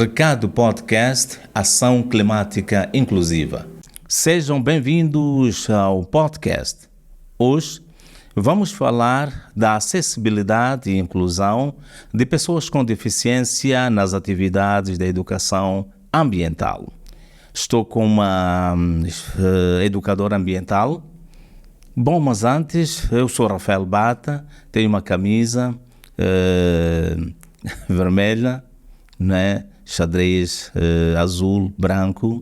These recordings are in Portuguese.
Recado Podcast Ação Climática Inclusiva. Sejam bem-vindos ao podcast. Hoje vamos falar da acessibilidade e inclusão de pessoas com deficiência nas atividades da educação ambiental. Estou com uma educadora ambiental. Bom, mas antes, eu sou Rafael Bata, tenho uma camisa vermelha, né? Xadrez azul, branco,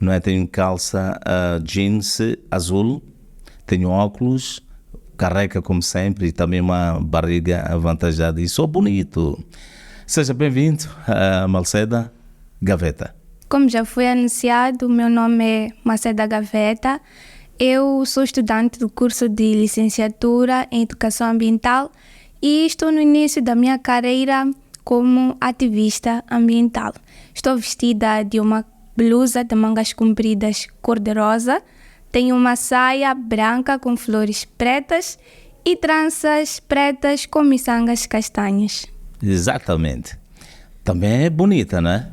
não é? Tenho calça jeans azul, tenho óculos, careca como sempre e também uma barriga avantajada e sou bonito. Seja bem-vindo a Malceda Gaveta. Como já foi anunciado, o meu nome é Malceda Gaveta. Eu sou estudante do curso de licenciatura em Educação Ambiental e estou no início da minha carreira como ativista ambiental. Estou vestida de uma blusa de mangas compridas cor-de-rosa, tenho uma saia branca com flores pretas e tranças pretas com miçangas castanhas. Exatamente. Também é bonita, não é?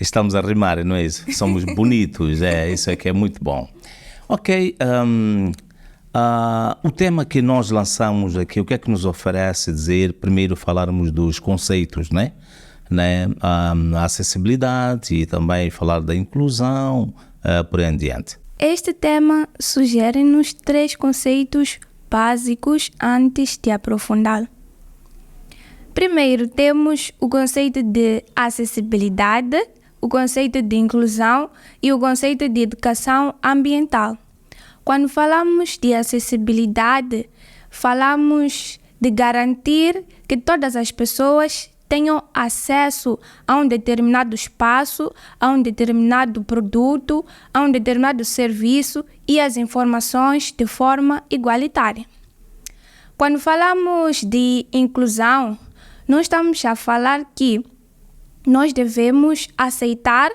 Estamos a rimar, não é isso? Somos bonitos, isso é que é muito bom. Ok, o tema que nós lançamos aqui, o que é que nos oferece dizer? Primeiro falarmos dos conceitos, né? A acessibilidade e também falar da inclusão, por aí em diante. Este tema sugere-nos 3 conceitos básicos antes de aprofundá-lo. Primeiro temos o conceito de acessibilidade, o conceito de inclusão e o conceito de educação ambiental. Quando falamos de acessibilidade, falamos de garantir que todas as pessoas tenham acesso a um determinado espaço, a um determinado produto, a um determinado serviço e as informações de forma igualitária. Quando falamos de inclusão, nós estamos a falar que nós devemos aceitar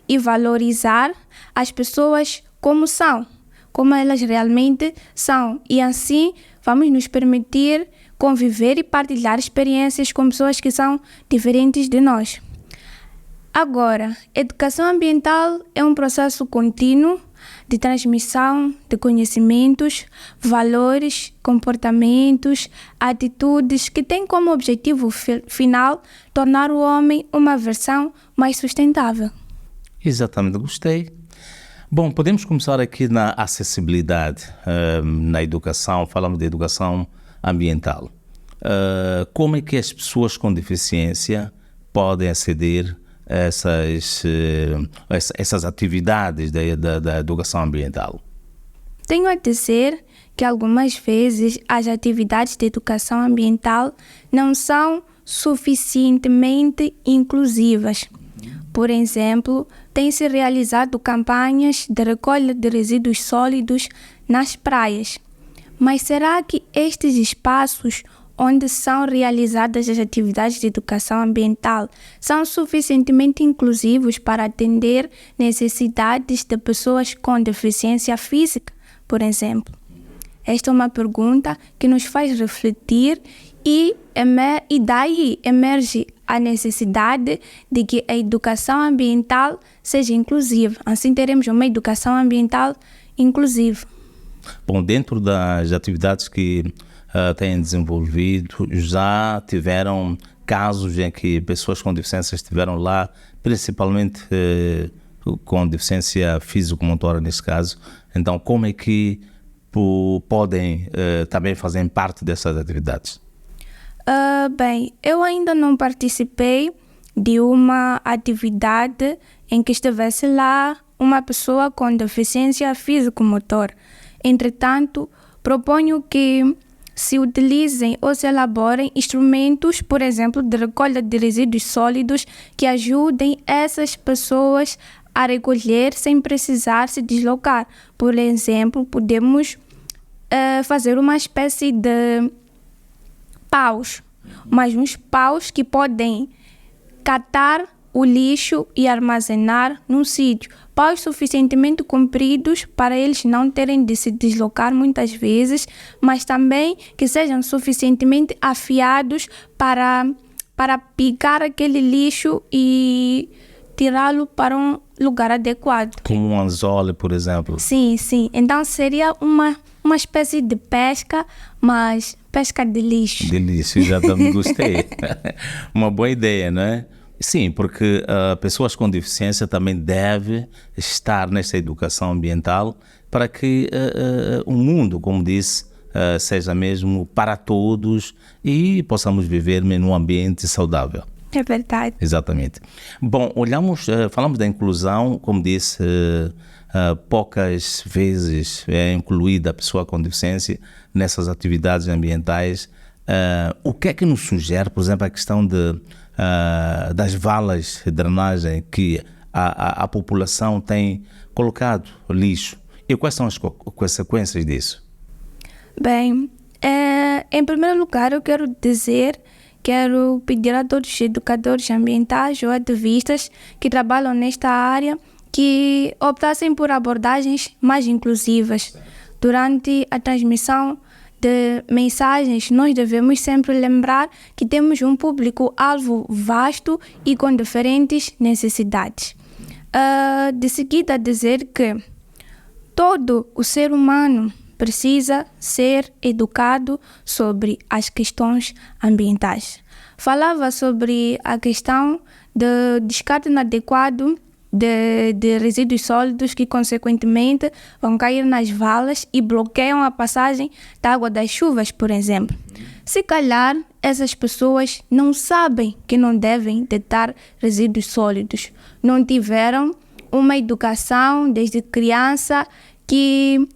e valorizar as pessoas como são, como elas realmente são, e assim vamos nos permitir conviver e partilhar experiências com pessoas que são diferentes de nós. Agora, educação ambiental é um processo contínuo de transmissão de conhecimentos, valores, comportamentos, atitudes que tem como objetivo final tornar o homem uma versão mais sustentável. Exatamente, gostei. Bom, podemos começar aqui na acessibilidade, na educação, falamos de educação ambiental. Como é que as pessoas com deficiência podem aceder a essas atividades da educação ambiental? Tenho a dizer que algumas vezes as atividades de educação ambiental não são suficientemente inclusivas. Por exemplo, tem-se realizado campanhas de recolha de resíduos sólidos nas praias. Mas será que estes espaços onde são realizadas as atividades de educação ambiental são suficientemente inclusivos para atender necessidades de pessoas com deficiência física, por exemplo? Esta é uma pergunta que nos faz refletir e daí emerge a necessidade de que a educação ambiental seja inclusiva. Assim teremos uma educação ambiental inclusiva. Bom, dentro das atividades que têm desenvolvido, já tiveram casos em que pessoas com deficiência estiveram lá, principalmente com deficiência físico-motora nesse caso. Então, como é que podem também fazer parte dessas atividades? Bem, eu ainda não participei de uma atividade em que estivesse lá uma pessoa com deficiência físico-motor. Entretanto, proponho que se utilizem ou se elaborem instrumentos, por exemplo, de recolha de resíduos sólidos que ajudem essas pessoas a recolher sem precisar se deslocar. Por exemplo, podemos fazer uma espécie de paus, mas uns paus que podem catar o lixo e armazenar num sítio. Paus suficientemente compridos para eles não terem de se deslocar muitas vezes, mas também que sejam suficientemente afiados para para pegar aquele lixo e tirá-lo para um lugar adequado. Como um anzol, por exemplo. Sim. Então seria uma espécie de pesca, mas pesca de lixo. De lixo, já também gostei. Uma boa ideia, não é? Sim, porque pessoas com deficiência também devem estar nessa educação ambiental para que o mundo, como disse, seja mesmo para todos e possamos viver num ambiente saudável. É verdade. Exatamente. Bom, falamos da inclusão, como disse, poucas vezes é incluída a pessoa com deficiência nessas atividades ambientais. O que é que nos sugere, por exemplo, a questão das valas de drenagem que a população tem colocado lixo? E quais são as consequências disso? Bem, em primeiro lugar eu quero pedir a todos os educadores ambientais ou ativistas que trabalham nesta área que optassem por abordagens mais inclusivas. Durante a transmissão de mensagens, nós devemos sempre lembrar que temos um público-alvo vasto e com diferentes necessidades. De seguida, dizer que todo o ser humano precisa ser educado sobre as questões ambientais. Falava sobre a questão do descarte inadequado de resíduos sólidos que, consequentemente, vão cair nas valas e bloqueiam a passagem da água das chuvas, por exemplo. Se calhar, essas pessoas não sabem que não devem deitar resíduos sólidos. Não tiveram uma educação desde criança que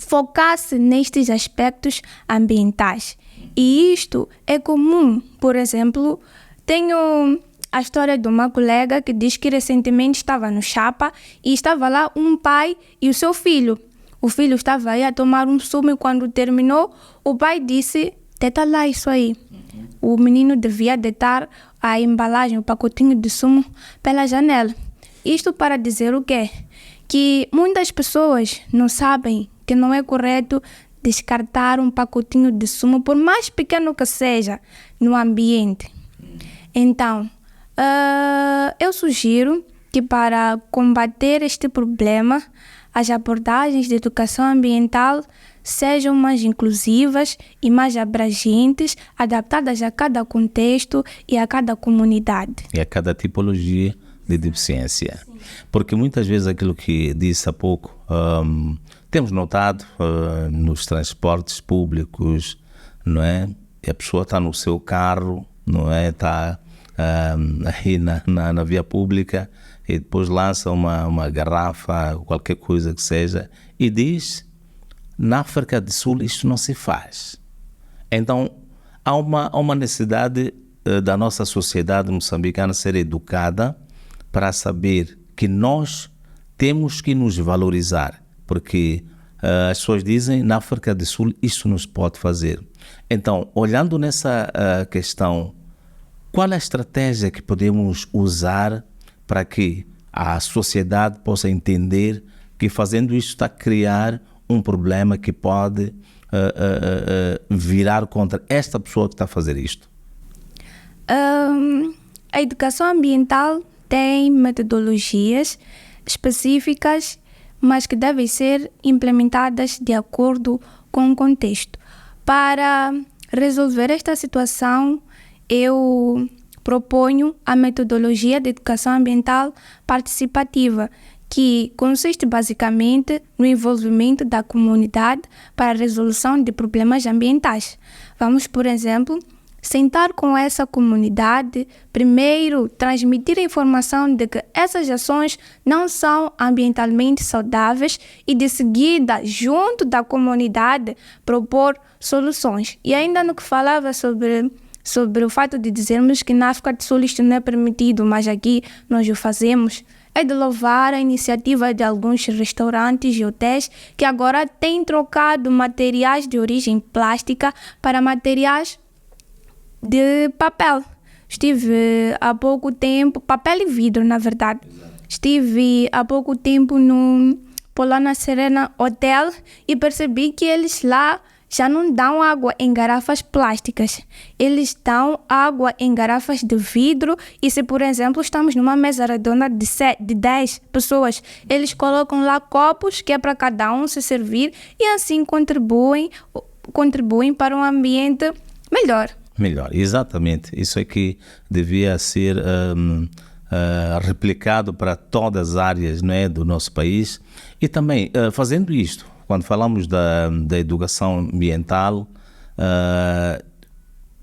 focasse nestes aspectos ambientais. E isto é comum. Por exemplo, tenho a história de uma colega que diz que recentemente estava no Chapa e estava lá um pai e o seu filho. O filho estava aí a tomar um sumo e quando terminou, o pai disse: deita lá isso aí. O menino devia deitar a embalagem, o pacotinho de sumo pela janela. Isto para dizer o quê? Que muitas pessoas não sabem que não é correto descartar um pacotinho de sumo, por mais pequeno que seja, no ambiente. Então, eu sugiro que para combater este problema, as abordagens de educação ambiental sejam mais inclusivas e mais abrangentes, adaptadas a cada contexto e a cada comunidade. E a cada tipologia de deficiência. Sim. Porque muitas vezes aquilo que disse há pouco, temos notado nos transportes públicos, não é? E a pessoa está no seu carro, não é? Está aí na via pública e depois lança uma garrafa, qualquer coisa que seja, e diz: na África do Sul isto não se faz. Então há uma necessidade da nossa sociedade moçambicana ser educada para saber que nós temos que nos valorizar, porque as pessoas dizem: na África do Sul isso não se pode fazer. Então, olhando nessa questão, qual é a estratégia que podemos usar para que a sociedade possa entender que fazendo isto está a criar um problema que pode virar contra esta pessoa que está a fazer isto? A educação ambiental tem metodologias específicas, mas que devem ser implementadas de acordo com o contexto. Para resolver esta situação, eu proponho a metodologia de educação ambiental participativa, que consiste basicamente no envolvimento da comunidade para a resolução de problemas ambientais. Vamos, por exemplo, sentar com essa comunidade, primeiro transmitir a informação de que essas ações não são ambientalmente saudáveis e de seguida, junto da comunidade, propor soluções. E ainda no que falava sobre o fato de dizermos que na África do Sul isto não é permitido, mas aqui nós o fazemos, é de louvar a iniciativa de alguns restaurantes e hotéis que agora têm trocado materiais de origem plástica para materiais de papel. Estive há pouco tempo, papel e vidro, na verdade. Estive há pouco tempo no Polana Serena Hotel e percebi que eles lá já não dão água em garrafas plásticas. Eles dão água em garrafas de vidro e se, por exemplo, estamos numa mesa redonda de 10 pessoas, eles colocam lá copos que é para cada um se servir e assim contribuem para um ambiente melhor. Melhor, exatamente. Isso é que devia ser replicado para todas as áreas, não é, do nosso país. E também, fazendo isto, quando falamos da educação ambiental,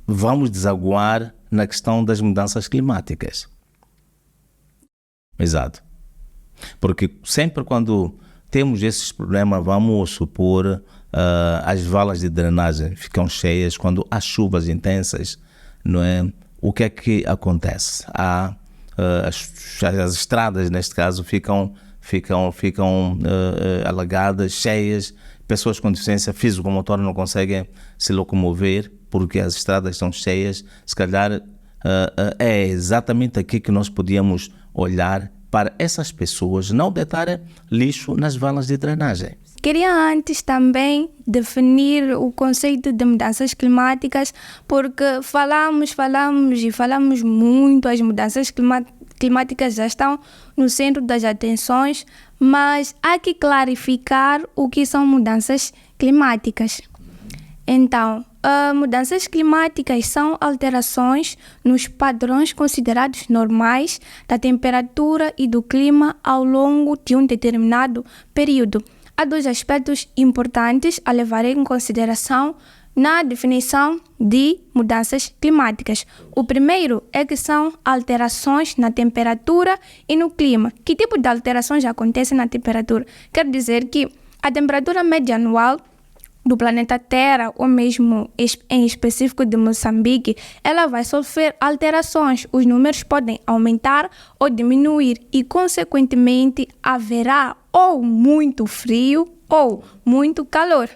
vamos desaguar na questão das mudanças climáticas. Exato. Porque sempre quando temos esses problemas, vamos supor, as valas de drenagem ficam cheias quando há chuvas intensas, não é? O que é que acontece? As estradas, neste caso, ficam alagadas, cheias, pessoas com deficiência físico-motora não conseguem se locomover porque as estradas estão cheias. Se calhar é exatamente aqui que nós podíamos olhar para essas pessoas não deitarem lixo nas valas de drenagem. Queria antes também definir o conceito de mudanças climáticas, porque falamos muito, as mudanças climáticas já estão no centro das atenções, mas há que clarificar o que são mudanças climáticas. Então, mudanças climáticas são alterações nos padrões considerados normais da temperatura e do clima ao longo de um determinado período. Há dois aspectos importantes a levar em consideração na definição de mudanças climáticas. O primeiro é que são alterações na temperatura e no clima. Que tipo de alterações acontecem na temperatura? Quer dizer que a temperatura média anual do planeta Terra, ou mesmo em específico de Moçambique, ela vai sofrer alterações. Os números podem aumentar ou diminuir e, consequentemente, haverá ou muito frio ou muito calor.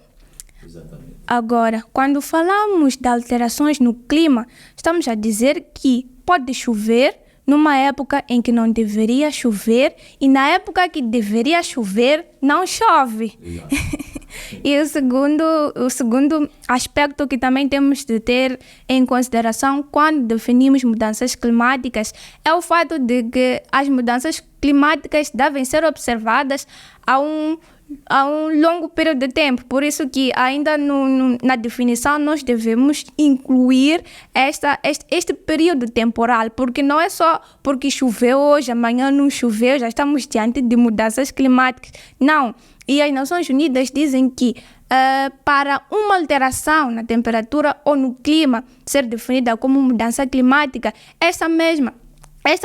Exatamente. Agora, quando falamos de alterações no clima, estamos a dizer que pode chover numa época em que não deveria chover e na época que deveria chover, não chove. E o segundo aspecto que também temos de ter em consideração quando definimos mudanças climáticas é o fato de que as mudanças climáticas devem ser observadas a um longo período de tempo. Por isso que ainda na definição nós devemos incluir este período temporal, porque não é só porque choveu hoje, amanhã não choveu, já estamos diante de mudanças climáticas. Não. E as Nações Unidas dizem que para uma alteração na temperatura ou no clima ser definida como mudança climática, esta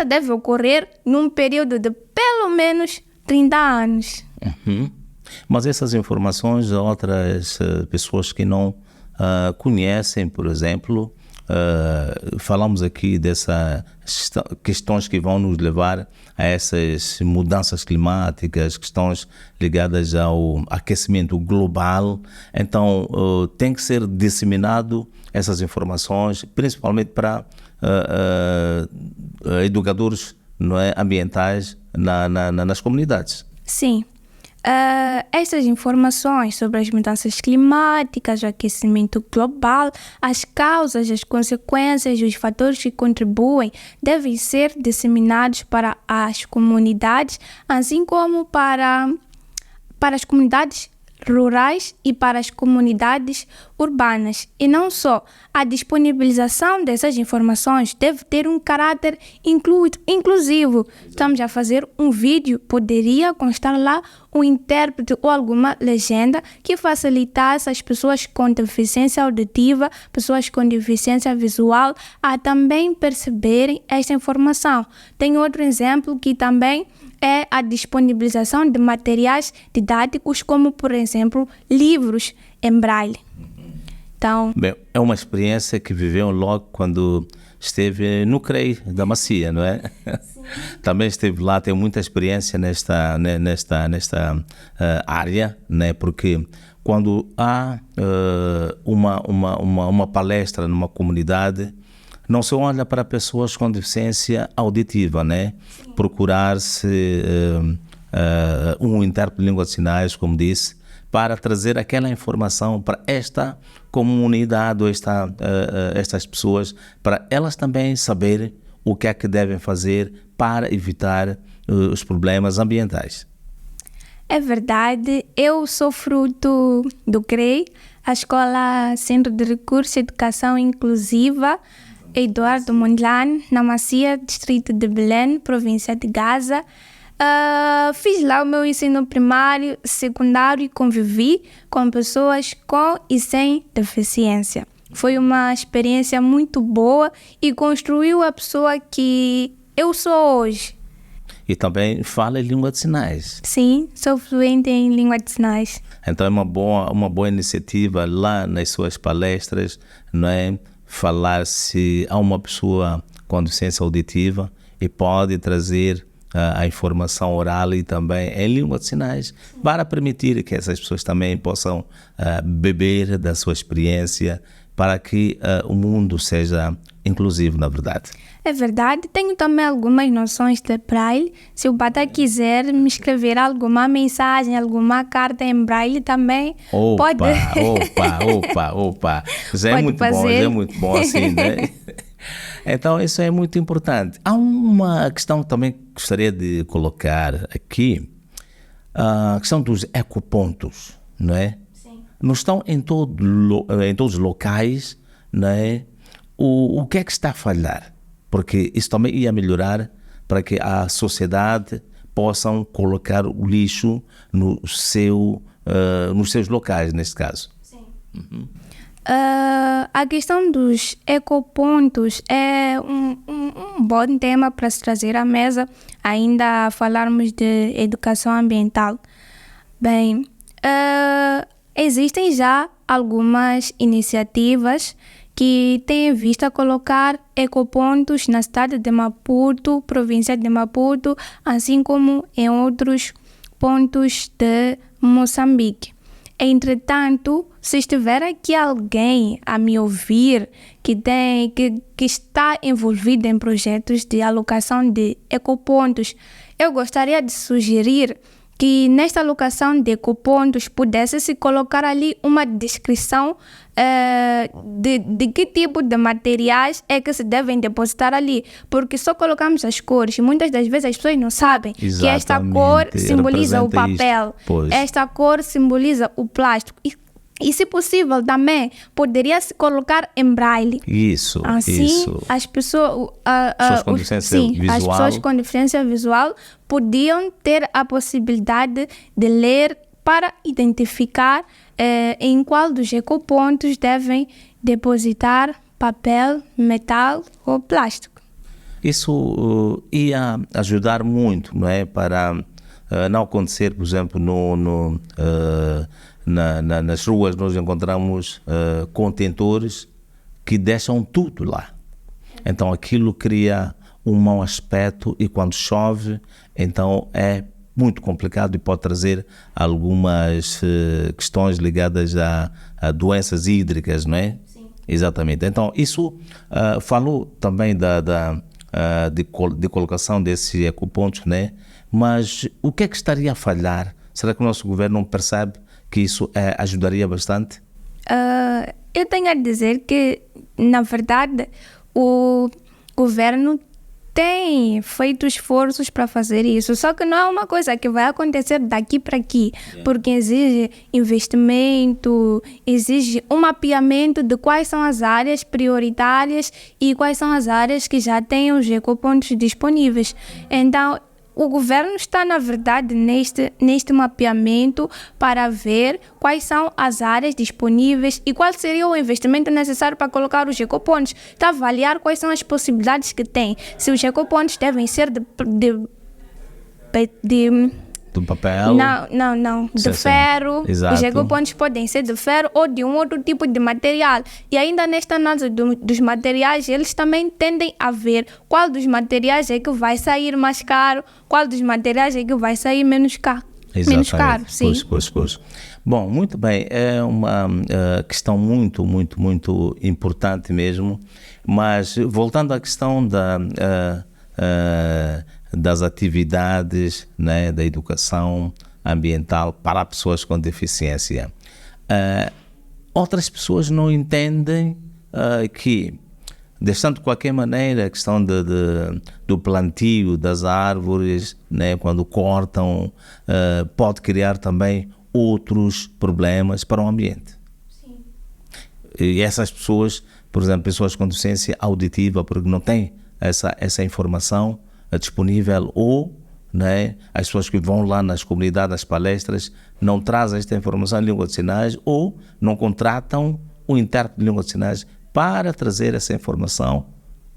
deve ocorrer num período de pelo menos 30 anos. Uhum. Mas essas informações, outras pessoas que não conhecem, por exemplo, falamos aqui dessas questões que vão nos levar a essas mudanças climáticas, questões ligadas ao aquecimento global. Então, tem que ser disseminado essas informações, principalmente para educadores, não é, ambientais nas comunidades. Sim. Essas informações sobre as mudanças climáticas, o aquecimento global, as causas, as consequências e os fatores que contribuem devem ser disseminados para as comunidades, assim como para as comunidades rurais e para as comunidades urbanas. E não só, a disponibilização dessas informações deve ter um caráter inclusivo. Estamos a fazer um vídeo, poderia constar lá um intérprete ou alguma legenda que facilitasse as pessoas com deficiência auditiva, pessoas com deficiência visual, a também perceberem esta informação. Tem outro exemplo que também é a disponibilização de materiais didáticos, como, por exemplo, livros em braille. Então, bem, é uma experiência que viveu logo quando esteve no CREI da Macia, não é? Sim. Também esteve lá, tem muita experiência nesta área, né? Porque quando há uma palestra numa comunidade, não se olha para pessoas com deficiência auditiva, né? Procurar-se um intérprete de língua de sinais, como disse, para trazer aquela informação para esta comunidade ou estas pessoas, para elas também saberem o que é que devem fazer para evitar os problemas ambientais. É verdade, eu sou fruto do CREI, a Escola Centro de Recursos e Educação Inclusiva, Eduardo Mondlane, na Macia, distrito de Belém, província de Gaza. Fiz lá o meu ensino primário, secundário e convivi com pessoas com e sem deficiência. Foi uma experiência muito boa e construiu a pessoa que eu sou hoje. E também fala em língua de sinais. Sim, sou fluente em língua de sinais. Então é uma boa iniciativa lá nas suas palestras, não é? Falar se há uma pessoa com deficiência auditiva e pode trazer a informação oral e também em língua de sinais, para permitir que essas pessoas também possam beber da sua experiência, para que o mundo seja inclusivo, na verdade. É verdade, tenho também algumas noções de Braille. Se o Bata quiser me escrever alguma mensagem, alguma carta em Braille também, pode. Opa. Já é muito bom assim, né? Então, isso é muito importante. Há uma questão que também gostaria de colocar aqui, a questão dos ecopontos, não é? Sim. Não estão em todos os locais, não é? O que é que está a falhar? Porque isso também ia melhorar para que a sociedade possam colocar o lixo nos seus locais, neste caso. Sim. Uhum. A questão dos ecopontos é um bom tema para se trazer à mesa, ainda falarmos de educação ambiental. Bem, existem já algumas iniciativas que têm em vista colocar ecopontos na cidade de Maputo, província de Maputo, assim como em outros pontos de Moçambique. Entretanto, se estiver aqui alguém a me ouvir que está envolvido em projetos de alocação de ecopontos, eu gostaria de sugerir que nesta alocação de ecopontos pudesse se colocar ali uma descrição de que tipo de materiais é que se devem depositar ali, porque só colocamos as cores e muitas das vezes as pessoas não sabem. Exatamente. Que esta cor simboliza o papel, esta cor simboliza o plástico e se possível também poderia se colocar em braille. Isso. As pessoas com deficiência visual. As pessoas com deficiência visual podiam ter a possibilidade de ler para identificar em qual dos ecopontos devem depositar papel, metal ou plástico. Isso ia ajudar muito, não é? Para não acontecer, por exemplo, nas ruas nós encontramos contentores que deixam tudo lá. Então aquilo cria um mau aspecto e quando chove, então é muito complicado e pode trazer algumas questões ligadas a doenças hídricas, não é? Sim. Exatamente. Então isso falou também de colocação desses ecopontos, né? Mas o que é que estaria a falhar? Será que o nosso governo não percebe que isso ajudaria bastante? Eu tenho a dizer que, na verdade, o governo tem feito esforços para fazer isso, só que não é uma coisa que vai acontecer daqui para aqui, porque exige investimento, exige um mapeamento de quais são as áreas prioritárias e quais são as áreas que já têm os ecopontos disponíveis. Então, o governo está, na verdade, neste mapeamento para ver quais são as áreas disponíveis e qual seria o investimento necessário para colocar os ecopontos. Está a avaliar quais são as possibilidades que tem. Se os ecopontos devem ser de papel? Não. De ferro. Exato. Os ecopontos podem ser de ferro ou de um outro tipo de material. E ainda nesta análise dos materiais, eles também tendem a ver qual dos materiais é que vai sair mais caro, qual dos materiais é que vai sair menos caro. Exatamente. Menos caro, sim. Pois. Bom, muito bem. É uma questão muito, muito, muito importante mesmo. Mas voltando à questão das atividades, né, da educação ambiental para pessoas com deficiência. Outras pessoas não entendem que, deixando de qualquer maneira a questão do plantio das árvores, né, quando cortam, pode criar também outros problemas para o ambiente. Sim. E essas pessoas, por exemplo, pessoas com deficiência auditiva, porque não têm essa informação disponível, ou, né, as pessoas que vão lá nas comunidades, nas palestras, não trazem esta informação em língua de sinais, ou não contratam um intérprete de língua de sinais para trazer essa informação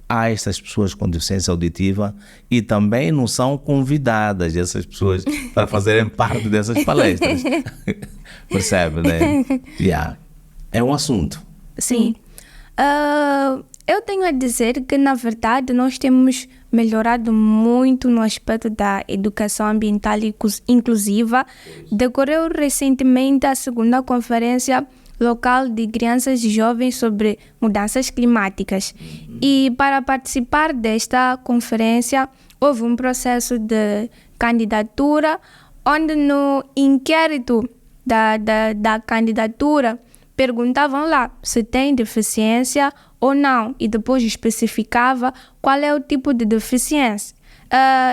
a estas pessoas com deficiência auditiva, e também não são convidadas essas pessoas para fazerem parte dessas palestras. Percebe, né? É um assunto. Sim. Eu tenho a dizer que, na verdade, nós temos melhorado muito no aspecto da educação ambiental inclusiva. Decorreu recentemente a segunda conferência local de crianças e jovens sobre mudanças climáticas. E para participar desta conferência, houve um processo de candidatura, onde no inquérito da candidatura perguntavam lá se tem deficiência ou não, e depois especificava qual é o tipo de deficiência.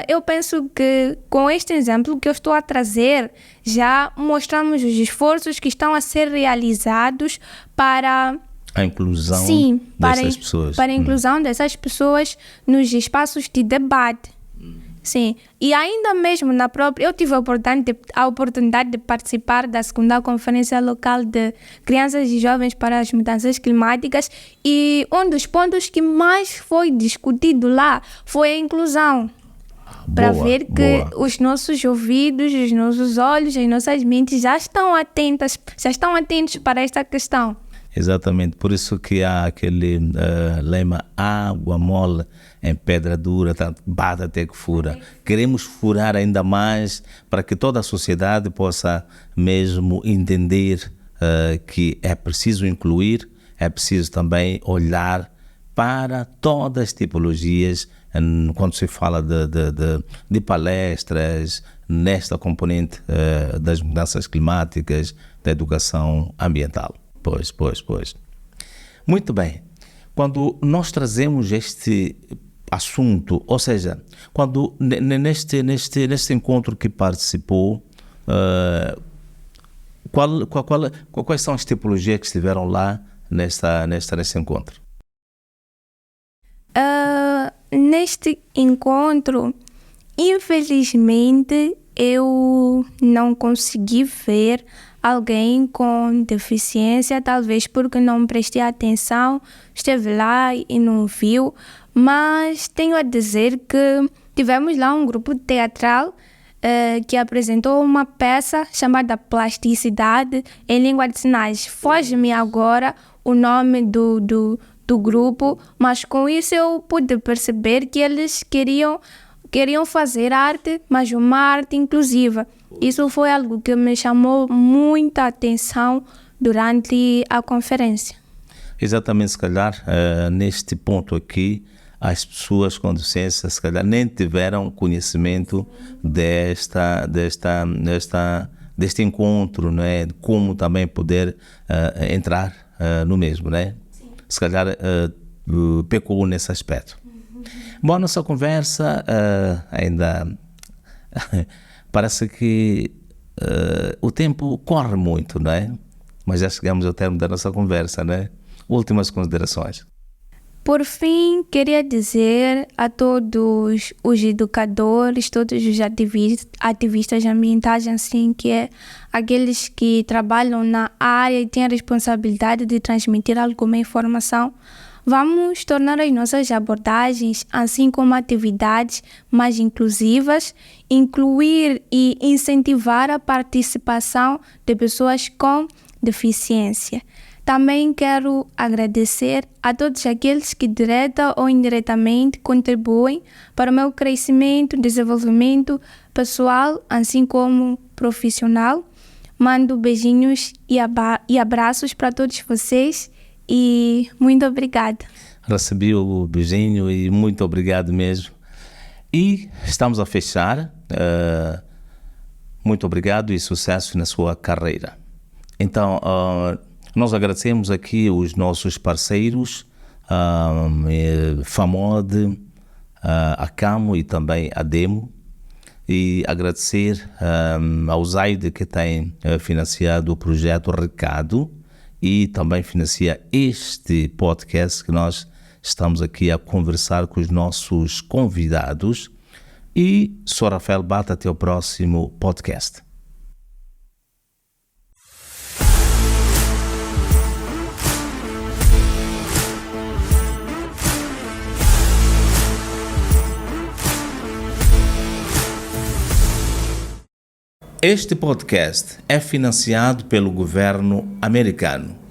Eu penso que com este exemplo que eu estou a trazer, já mostramos os esforços que estão a ser realizados para a inclusão dessas pessoas. Para a inclusão dessas pessoas nos espaços de debate. Sim, e ainda mesmo eu tive a oportunidade de participar da segunda conferência local de crianças e jovens para as mudanças climáticas, e um dos pontos que mais foi discutido lá foi a inclusão. Para ver que os nossos ouvidos, os nossos olhos, as nossas mentes já estão atentos para esta questão. Exatamente, por isso que há aquele lema: água mole em pedra dura, bate até que fura. Queremos furar ainda mais para que toda a sociedade possa mesmo entender que é preciso incluir, é preciso também olhar para todas as tipologias quando se fala de palestras nesta componente das mudanças climáticas, da educação ambiental. Pois. Muito bem. Quando nós trazemos este assunto, ou seja, quando neste encontro que participou, quais são as tipologias que estiveram lá neste encontro? Neste encontro, infelizmente, eu não consegui ver alguém com deficiência, talvez porque não prestei atenção, esteve lá e não viu, mas tenho a dizer que tivemos lá um grupo teatral que apresentou uma peça chamada Plasticidade em Língua de Sinais. Foge-me agora o nome do grupo, mas com isso eu pude perceber que eles queriam fazer arte, mas uma arte inclusiva. Isso foi algo que me chamou muita atenção durante a conferência. Exatamente, se calhar, neste ponto aqui, as pessoas com deficiência, se calhar, nem tiveram conhecimento deste encontro, não é? De como também poder entrar no mesmo, né? Se calhar pecou nesse aspecto. Bom, a nossa conversa ainda parece que o tempo corre muito, não é? Mas já chegamos ao termo da nossa conversa, né? Últimas considerações. Por fim, queria dizer a todos os educadores, todos os ativistas ambientais, assim, que é aqueles que trabalham na área e têm a responsabilidade de transmitir alguma informação, vamos tornar as nossas abordagens, assim como atividades mais inclusivas, incluir e incentivar a participação de pessoas com deficiência. Também quero agradecer a todos aqueles que direta ou indiretamente contribuem para o meu crescimento, desenvolvimento pessoal, assim como profissional. Mando beijinhos e abraços para todos vocês e muito obrigada. Recebi o beijinho e muito obrigado mesmo. E estamos a fechar. Muito muito obrigado e sucesso na sua carreira. Então, nós agradecemos aqui os nossos parceiros, FAMOD, a CAMO e também a DEMO, e agradecer ao Zaide que tem financiado o projeto Recado e também financia este podcast que nós estamos aqui a conversar com os nossos convidados. E sou Rafael Bata, até o próximo podcast. Este podcast é financiado pelo governo americano.